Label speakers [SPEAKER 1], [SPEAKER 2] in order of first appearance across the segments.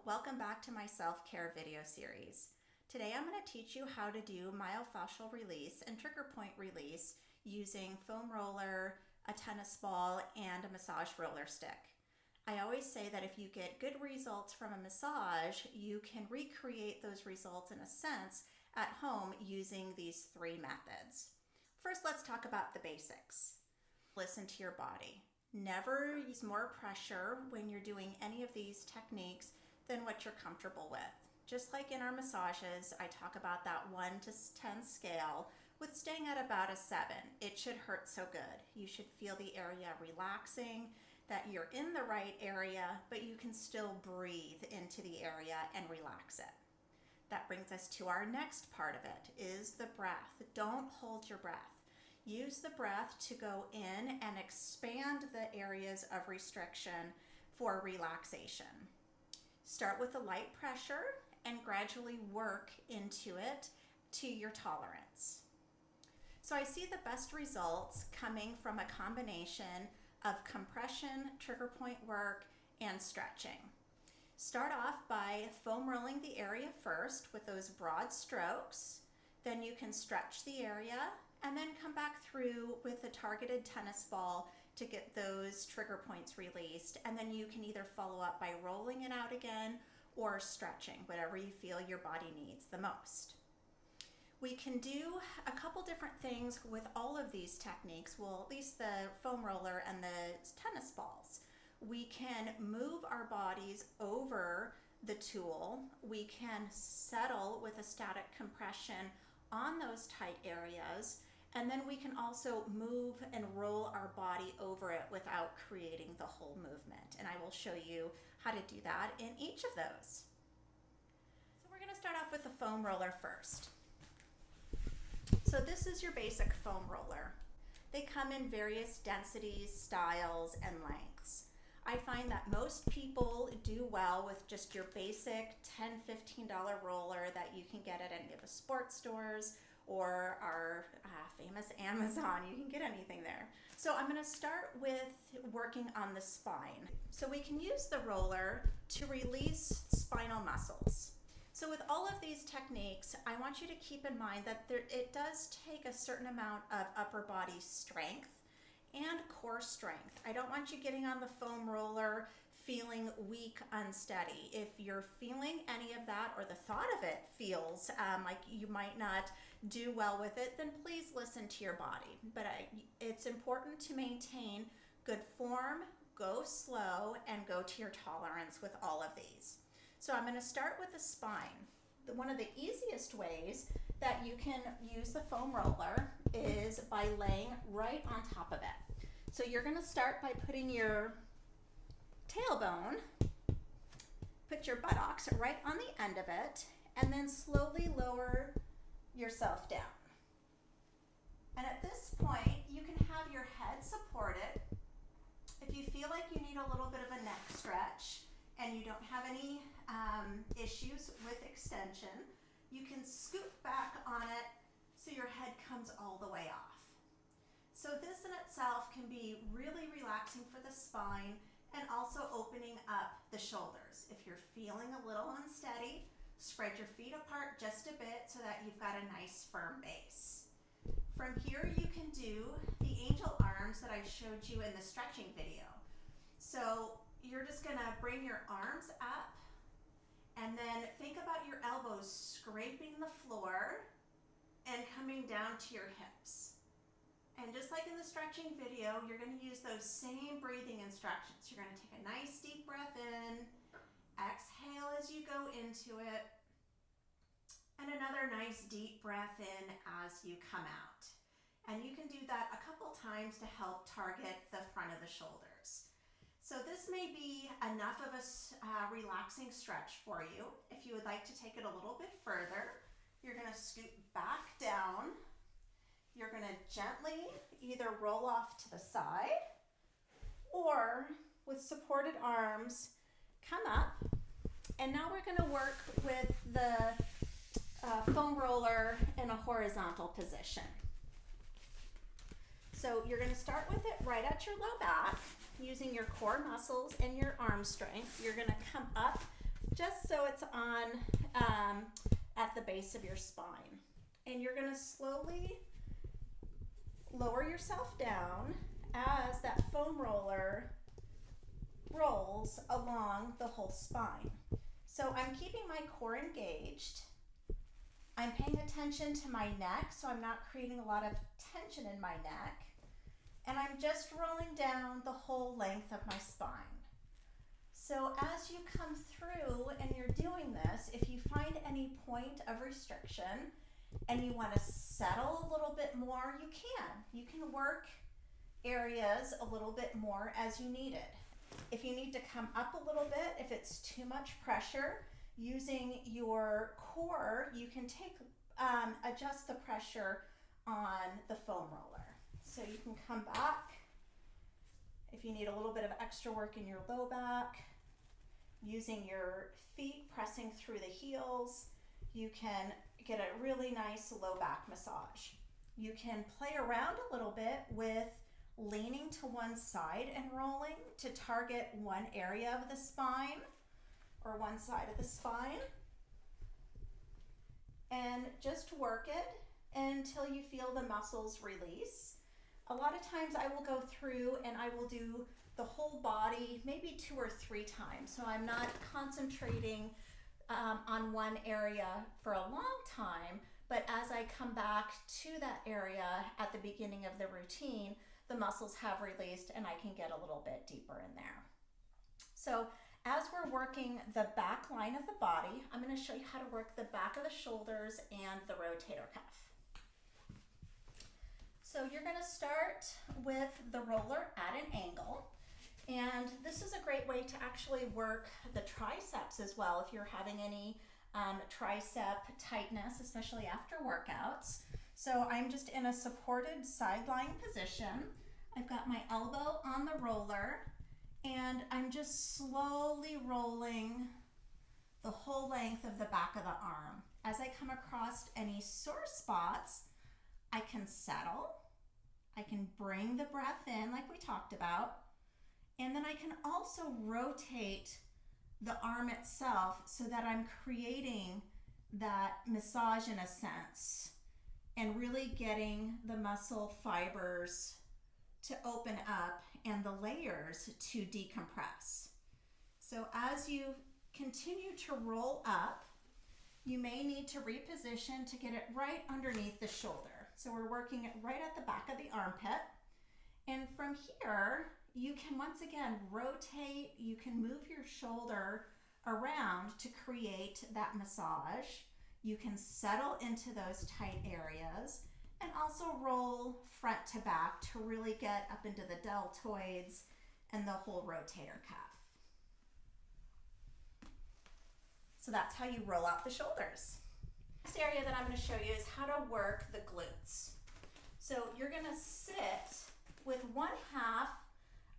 [SPEAKER 1] welcome back to my self-care video series. Today I'm going to teach you how to do myofascial release and trigger point release using foam roller, a tennis ball, and a massage roller stick. I always say that if you get good results from a massage, you can recreate those results in a sense at home using these three methods. First, let's talk about the basics. Listen to your body. Never use more pressure when you're doing any of these techniques than what you're comfortable with. Just like in our massages, I talk about that 1 to 10 scale with staying at about a 7. It should hurt so good. You should feel the area relaxing, that you're in the right area, but you can still breathe into the area and relax it. That brings us to our next part of it, is the breath. Don't hold your breath. Use the breath to go in and expand the areas of restriction for relaxation. Start with a light pressure and gradually work into it to your tolerance. So I see the best results coming from a combination of compression, trigger point work, and stretching. Start off by foam rolling the area first with those broad strokes. Then you can stretch the area and then come back through with a targeted tennis ball to get those trigger points released. And then you can either follow up by rolling it out again or stretching, whatever you feel your body needs the most. We can do a couple different things with all of these techniques, well, at least the foam roller and the tennis balls. We can move our bodies over the tool. We can settle with a static compression on those tight areas. And then we can also move and roll our body over it without creating the whole movement. And I will show you how to do that in each of those. So we're going to start off with the foam roller first. So this is your basic foam roller. They come in various densities, styles, and lengths. I find that most people do well with just your basic $10, $15 roller that you can get at any of the sports stores or our famous Amazon. You can get anything there. So I'm going to start with working on the spine. So we can use the roller to release spinal muscles. So with all of these techniques, I want you to keep in mind that it does take a certain amount of upper body strength and core strength. I don't want you getting on the foam roller feeling weak, unsteady. If you're feeling any of that or the thought of it feels like you might not do well with it, then please listen to your body. But it's important to maintain good form, go slow, and go to your tolerance with all of these. So I'm going to start with the spine. One of the easiest ways that you can use the foam roller is by laying right on top of it. So you're going to start by putting your tailbone, put your buttocks right on the end of it, and then slowly lower yourself down. And at this point, you can have your head supported. If you feel like you need a little bit of a neck stretch and you don't have any issues with extension, you can scoot back on it so your head comes all the way off. So this in itself can be really relaxing for the spine and also opening up the shoulders. If you're feeling a little unsteady, spread your feet apart just a bit so that you've got a nice firm base. From here you can do the angel arms that I showed you in the stretching video. So you're just going to bring your arms up and then think about your elbows scraping the floor and coming down to your hips. And just like in the stretching video, you're going to use those same breathing instructions. You're going to take a nice deep breath in, exhale as you go into it, and another nice deep breath in as you come out. And you can do that a couple times to help target the front of the shoulders. So this may be enough of a relaxing stretch for you. If you would like to take it a little bit further, you're going to scoot back down. You're going to gently either roll off to the side or with supported arms, come up. And now we're going to work with the foam roller in a horizontal position. So you're going to start with it right at your low back, using your core muscles and your arm strength. You're going to come up just so it's on at the base of your spine. And you're going to slowly lower yourself down as that foam roller rolls along the whole spine. So I'm keeping my core engaged. I'm paying attention to my neck, so I'm not creating a lot of tension in my neck. And I'm just rolling down the whole length of my spine. So as you come through and you're doing this, if you find any point of restriction and you want to settle a little bit more, you can. You can work areas a little bit more as you need it. If you need to come up a little bit, if it's too much pressure, using your core, you can adjust the pressure on the foam roller. So you can come back if you need a little bit of extra work in your low back. Using your feet, pressing through the heels, you can get a really nice low back massage. You can play around a little bit with leaning to one side and rolling to target one area of the spine or one side of the spine, and just work it until you feel the muscles release. A lot of times I will go through and I will do the whole body maybe 2 or 3 times. So I'm not concentrating on one area for a long time, but as I come back to that area at the beginning of the routine, the muscles have released and I can get a little bit deeper in there. So as we're working the back line of the body, I'm going to show you how to work the back of the shoulders and the rotator cuff. So you're going to start with the roller at an angle. And this is a great way to actually work the triceps as well if you're having any tricep tightness, especially after workouts. So I'm just in a supported sideline position. I've got my elbow on the roller and I'm just slowly rolling the whole length of the back of the arm. As I come across any sore spots, I can settle. I can bring the breath in like we talked about. And then I can also rotate the arm itself so that I'm creating that massage in a sense and really getting the muscle fibers to open up and the layers to decompress. So as you continue to roll up, you may need to reposition to get it right underneath the shoulder. So we're working it right at the back of the armpit. And from here, you can once again rotate, you can move your shoulder around to create that massage. You can settle into those tight areas and also roll front to back to really get up into the deltoids and the whole rotator cuff. So that's how you roll out the shoulders. Next area that I'm going to show you is how to work the glutes. So you're going to sit with 1/2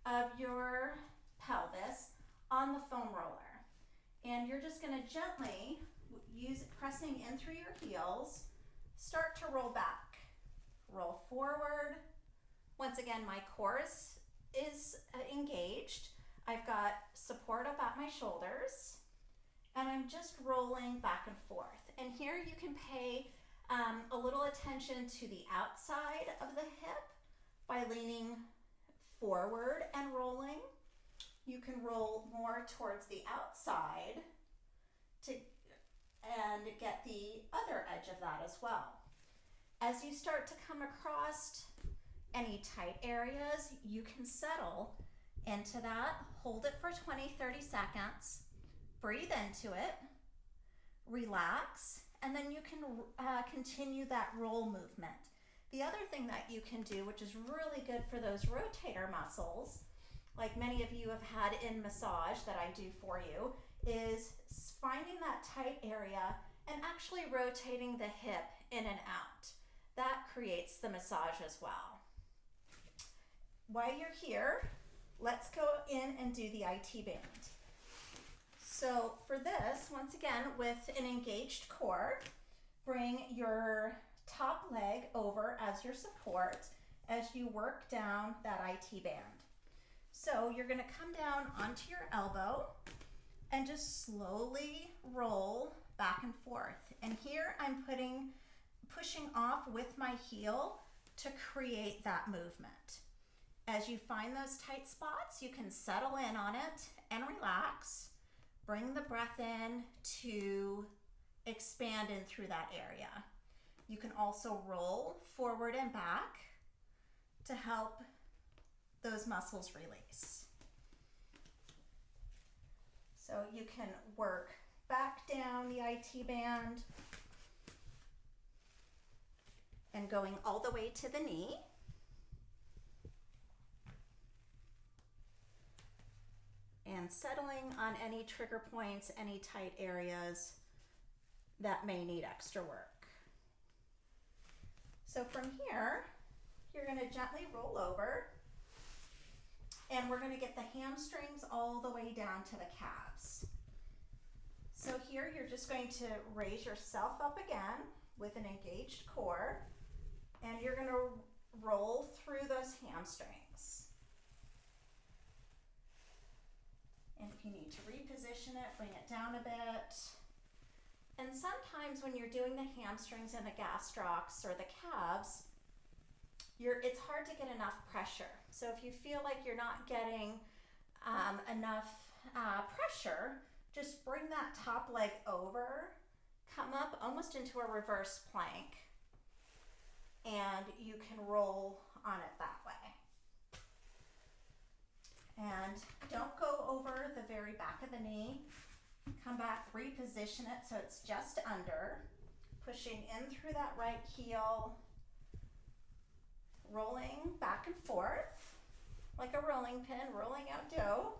[SPEAKER 1] of your pelvis on the foam roller. And you're just going to gently pressing in through your heels, start to roll back. Roll forward. Once again, my core is engaged. I've got support up at my shoulders, and I'm just rolling back and forth. And here you can pay a little attention to the outside of the hip by leaning forward and rolling. You can roll more towards the outside and get the other edge of that as well. As you start to come across any tight areas, you can settle into that, hold it for 20-30 seconds, breathe into it, relax, and then you can continue that roll movement. The other thing that you can do, which is really good for those rotator muscles, like many of you have had in massage that I do for you, is finding that tight area and actually rotating the hip in and out. That creates the massage as well. While you're here, let's go in and do the IT band. So for this, once again, with an engaged core, bring your top leg over as your support as you work down that IT band. So you're going to come down onto your elbow, and just slowly roll back and forth. And here I'm pushing off with my heel to create that movement. As you find those tight spots, you can settle in on it and relax. Bring the breath in to expand in through that area. You can also roll forward and back to help those muscles release. So you can work back down the IT band and going all the way to the knee. And settling on any trigger points, any tight areas that may need extra work. So from here, you're going to gently roll over, and we're going to get the hamstrings all the way down to the calves. So here you're just going to raise yourself up again with an engaged core, and you're going to roll through those hamstrings. And if you need to reposition it, bring it down a bit. And sometimes when you're doing the hamstrings and the gastrocs or the calves, it's hard to get enough pressure. So if you feel like you're not getting enough pressure, just bring that top leg over, come up almost into a reverse plank, and you can roll on it that way. And don't go over the very back of the knee. Come back, reposition it so it's just under, pushing in through that right heel, rolling back and forth like a rolling pin, rolling out dough.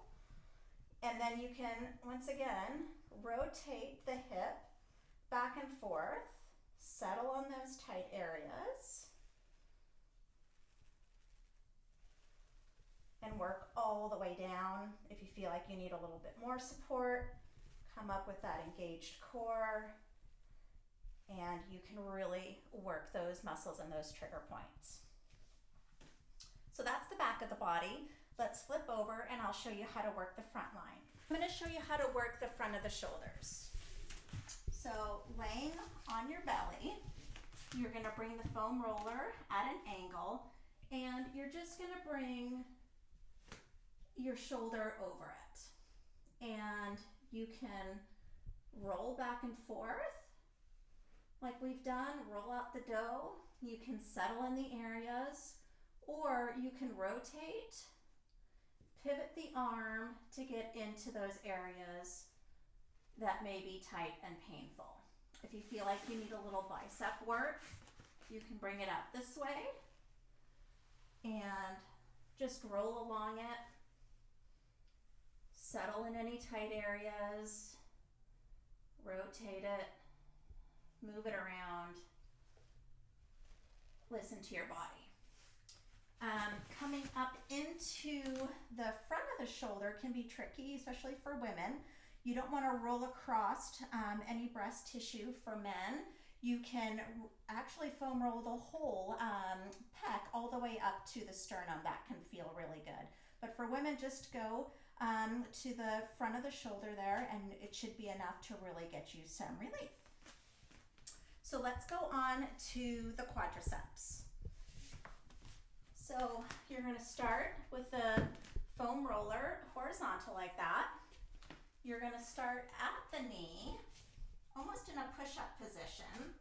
[SPEAKER 1] And then you can, once again, rotate the hip back and forth, settle on those tight areas, and work all the way down. If you feel like you need a little bit more support, come up with that engaged core, and you can really work those muscles and those trigger points. So that's the back of the body. Let's flip over and I'll show you how to work the front line. I'm going to show you how to work the front of the shoulders. So laying on your belly, you're going to bring the foam roller at an angle, and you're just going to bring your shoulder over it. And you can roll back and forth like we've done, roll out the dough. You can settle in the areas, or you can rotate, pivot the arm to get into those areas that may be tight and painful. If you feel like you need a little bicep work, you can bring it up this way and just roll along it. Settle in any tight areas, rotate it, move it around, listen to your body. Coming up into the front of the shoulder can be tricky, especially for women. You don't want to roll across any breast tissue. For men, you can actually foam roll the whole pec all the way up to the sternum. That can feel really good. But for women, just go to the front of the shoulder there, and it should be enough to really get you some relief. So let's go on to the quadriceps. So you're going to start with the foam roller horizontal like that. You're going to start at the knee, almost in a push-up position,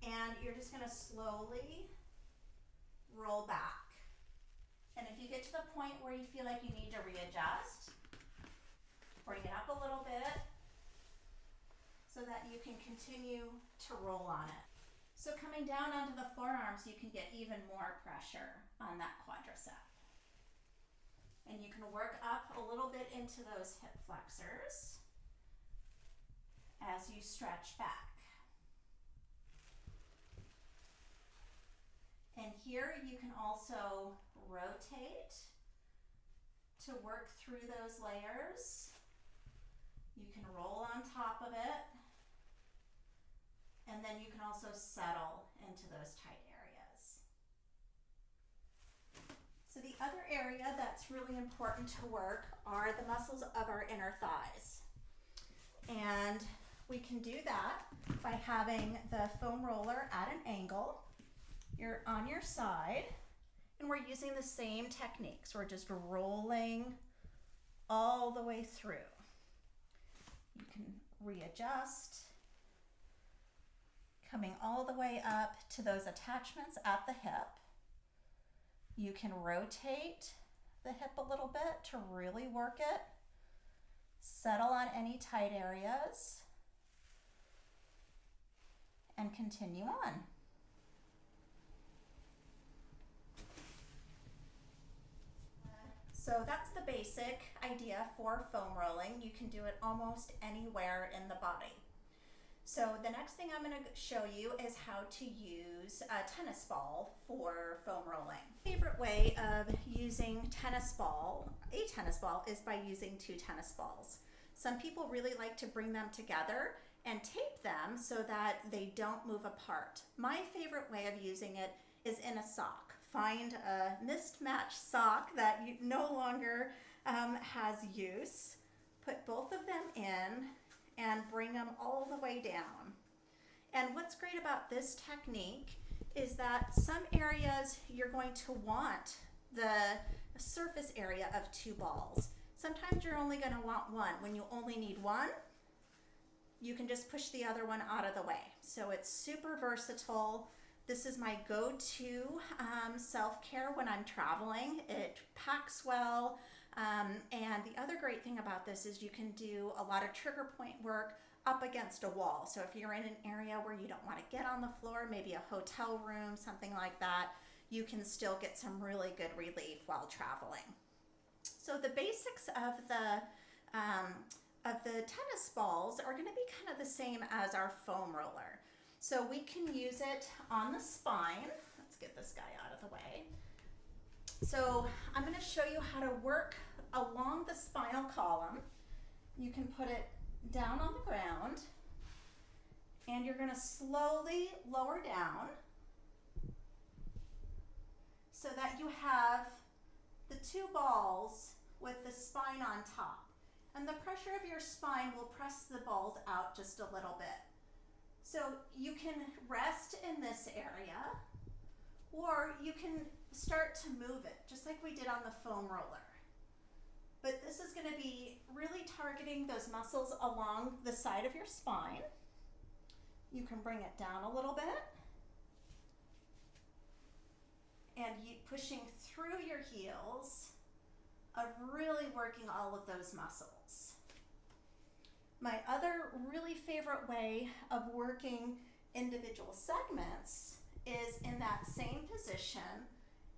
[SPEAKER 1] and you're just going to slowly roll back. And if you get to the point where you feel like you need to readjust, bring it up a little bit so that you can continue to roll on it. So coming down onto the forearms, you can get even more pressure on that quadricep. And you can work up a little bit into those hip flexors as you stretch back. And here you can also rotate to work through those layers. You can roll on top of it, and then you can also settle into those tight areas. So So the other area that's really important to work are the muscles of our inner thighs. And we can do that by having the foam roller at an angle. You're on your side, and we're using the same techniques. We're just rolling all the way through. You can readjust, coming all the way up to those attachments at the hip. You can rotate the hip a little bit to really work it. Settle on any tight areas and continue on. So that's the basic idea for foam rolling. You can do it almost anywhere in the body. So the next thing I'm going to show you is how to use a tennis ball for foam rolling. Favorite way of using a tennis ball is by using 2 tennis balls. Some people really like to bring them together and tape them so that they don't move apart. My favorite way of using it is in a sock. Find a mismatched sock that you no longer has use. Put both of them in and bring them all the way down. And what's great about this technique is that some areas you're going to want the surface area of 2 balls. Sometimes you're only going to want 1. When you only need 1, you can just push the other one out of the way. So it's super versatile. This is my go-to self-care when I'm traveling. It packs well. And the other great thing about this is you can do a lot of trigger point work up against a wall. So if you're in an area where you don't want to get on the floor, maybe a hotel room, something like that, you can still get some really good relief while traveling. So the basics of the tennis balls are going to be kind of the same as our foam roller. So we can use it on the spine. Let's get this guy out of the way. So I'm going to show you how to work along the spinal column. You can put it down on the ground, and you're going to slowly lower down so that you have the 2 balls with the spine on top. And the pressure of your spine will press the balls out just a little bit. So you can rest in this area, or you can start to move it, just like we did on the foam roller. But this is going to be really targeting those muscles along the side of your spine. You can bring it down a little bit, and you pushing through your heels of really working all of those muscles. My other really favorite way of working individual segments is in that same position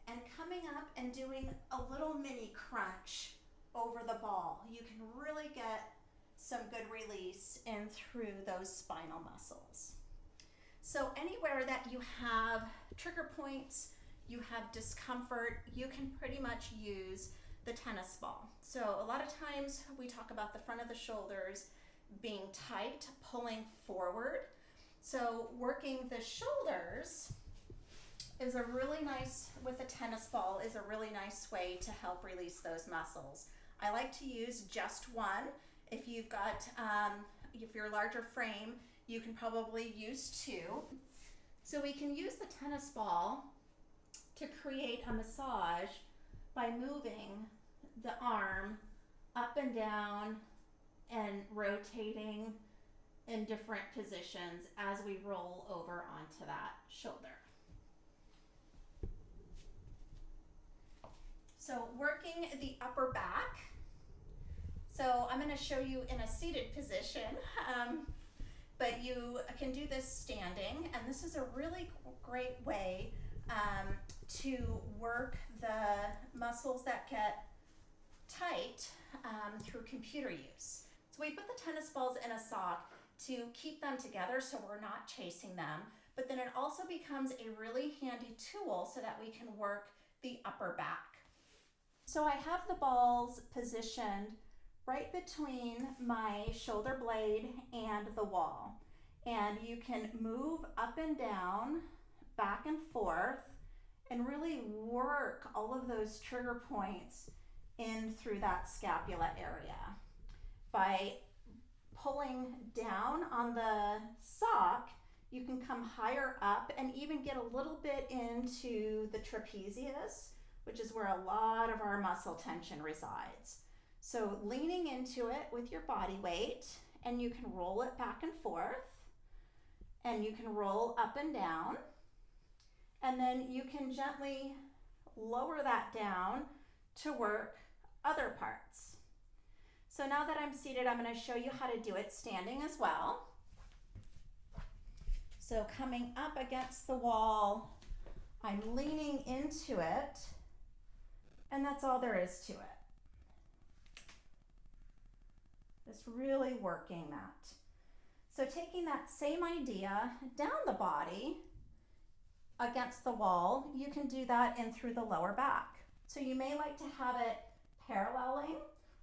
[SPEAKER 1] and coming up and doing a little mini crunch over the ball. You can really get some good release in through those spinal muscles. So anywhere that you have trigger points, you have discomfort, you can pretty much use the tennis ball. So a lot of times we talk about the front of the shoulders being tight, pulling forward. So working the shoulders is a really nice, with a tennis ball, is a really nice way to help release those muscles. I like to use just one. If you've got, if you're a larger frame, you can probably use 2. So we can use the tennis ball to create a massage by moving the arm up and down and rotating in different positions as we roll over onto that shoulder. So working the upper back. So I'm going to show you in a seated position, but you can do this standing, and this is a really great way to work the muscles that get tight through computer use. So we put the tennis balls in a sock to keep them together so we're not chasing them, but then it also becomes a really handy tool so that we can work the upper back. So I have the balls positioned right between my shoulder blade and the wall, and you can move up and down, back and forth, and really work all of those trigger points in through that scapula area. By pulling down on the sock, you can come higher up and even get a little bit into the trapezius, which is where a lot of our muscle tension resides. So leaning into it with your body weight, and you can roll it back and forth, and you can roll up and down, and then you can gently lower that down to work other parts. So now that I'm seated, I'm going to show you how to do it standing as well. So coming up against the wall, I'm leaning into it, and that's all there is to it. Just really working that. So taking that same idea down the body against the wall, you can do that in through the lower back. So you may like to have it paralleling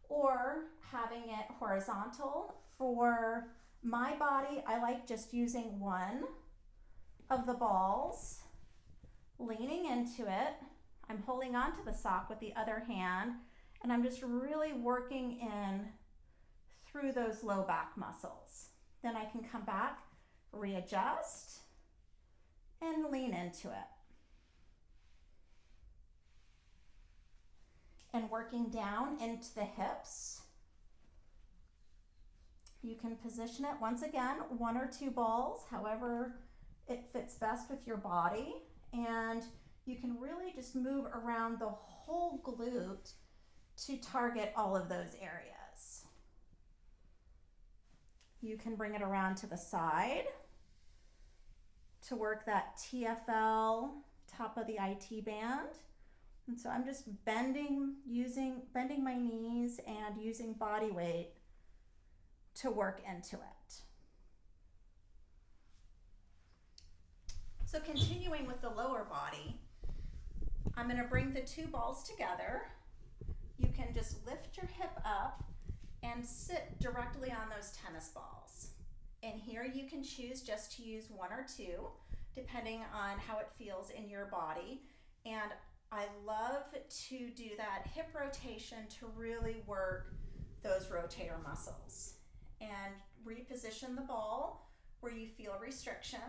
[SPEAKER 1] or having it horizontal. For my body, I like just using one of the balls, leaning into it. I'm holding onto the sock with the other hand, and I'm just really working in through those low back muscles. Then I can come back, readjust, and lean into it. And working down into the hips. You can position it, once again, one or two balls, however it fits best with your body. And you can really just move around the whole glute to target all of those areas. You can bring it around to the side to work that TFL, top of the IT band. And so I'm just bending my knees and using body weight to work into it. So continuing with the lower body, I'm going to bring the two balls together. You can just lift your hip up and sit directly on those tennis balls. And here you can choose just to use one or two, depending on how it feels in your body. And I love to do that hip rotation to really work those rotator muscles. And reposition the ball where you feel restriction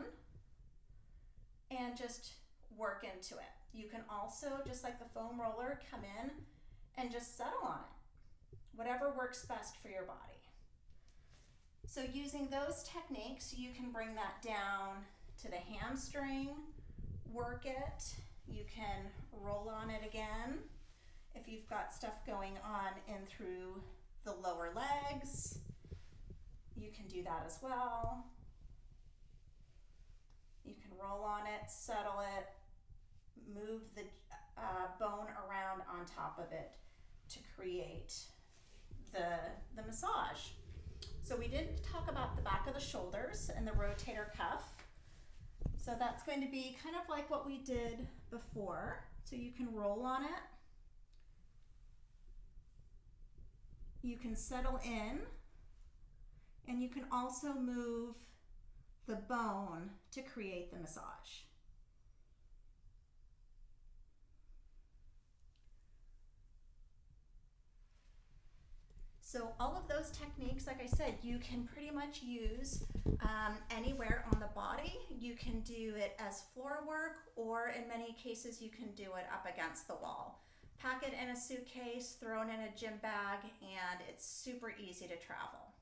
[SPEAKER 1] and just work into it. You can also, just like the foam roller, come in and just settle on it. Whatever works best for your body. So using those techniques, you can bring that down to the hamstring, work it. You can roll on it again. If you've got stuff going on in through the lower legs, you can do that as well. You can roll on it, settle it, move the bone around on top of it to create the massage. So we did talk about the back of the shoulders and the rotator cuff. So that's going to be kind of like what we did before. So you can roll on it. You can settle in, and you can also move the bone to create the massage. So all of those techniques, like I said, you can pretty much use anywhere on the body. You can do it as floor work, or in many cases you can do it up against the wall. Pack it in a suitcase, throw it in a gym bag, and it's super easy to travel.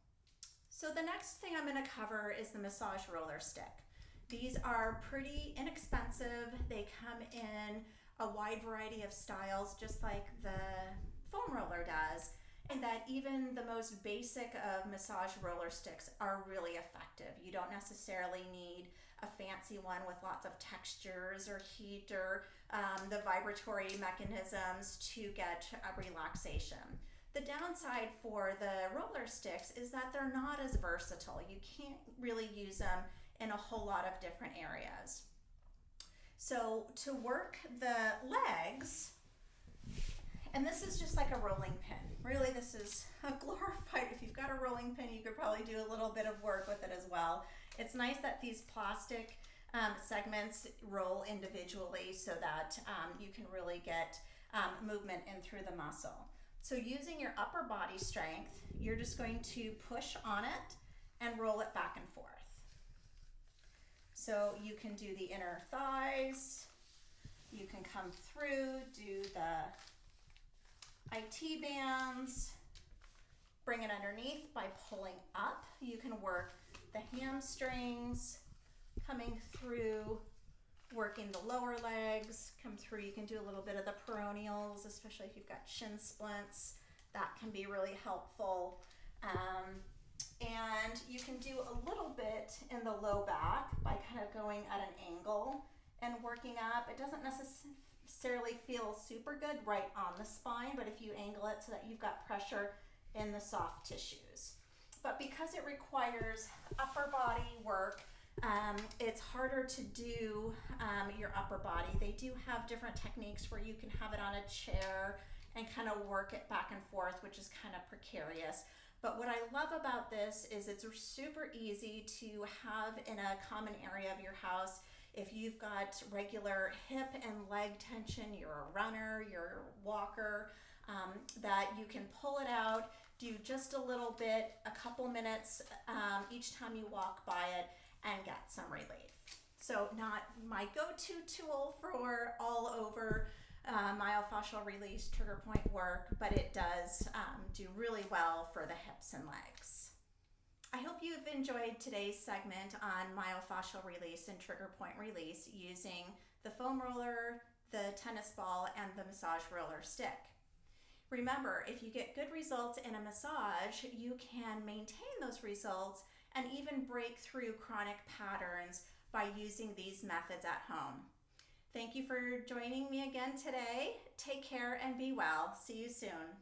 [SPEAKER 1] So the next thing I'm going to cover is the massage roller stick. These are pretty inexpensive. They come in a wide variety of styles, just like the foam roller does. And that even the most basic of massage roller sticks are really effective. You don't necessarily need a fancy one with lots of textures or heat or the vibratory mechanisms to get a relaxation. The downside for the roller sticks is that they're not as versatile. You can't really use them in a whole lot of different areas. So to work the legs, and this is just like a rolling pin. Really, this is a glorified, if you've got a rolling pin, you could probably do a little bit of work with it as well. It's nice that these plastic segments roll individually so that you can really get movement in through the muscle. So using your upper body strength, you're just going to push on it and roll it back and forth. So you can do the inner thighs, you can come through, do the IT bands, bring it underneath by pulling up. You can work the hamstrings, coming through, working the lower legs, come through. You can do a little bit of the peroneals, especially if you've got shin splints. That can be really helpful. And you can do a little bit in the low back by kind of going at an angle and working up. It doesn't necessarily feel super good right on the spine, but if you angle it so that you've got pressure in the soft tissues. But because it requires upper body work, it's harder to do your upper body. They do have different techniques where you can have it on a chair and kind of work it back and forth, which is kind of precarious. But what I love about this is it's super easy to have in a common area of your house. If you've got regular hip and leg tension, you're a runner, you're a walker, that you can pull it out, do just a little bit, a couple minutes each time you walk by it, and get some relief. So not my go-to tool for all over myofascial release trigger point work, but it does do really well for the hips and legs. I hope you've enjoyed today's segment on myofascial release and trigger point release using the foam roller, the tennis ball, and the massage roller stick. Remember, if you get good results in a massage, you can maintain those results and even break through chronic patterns by using these methods at home. Thank you for joining me again today. Take care and be well. See you soon.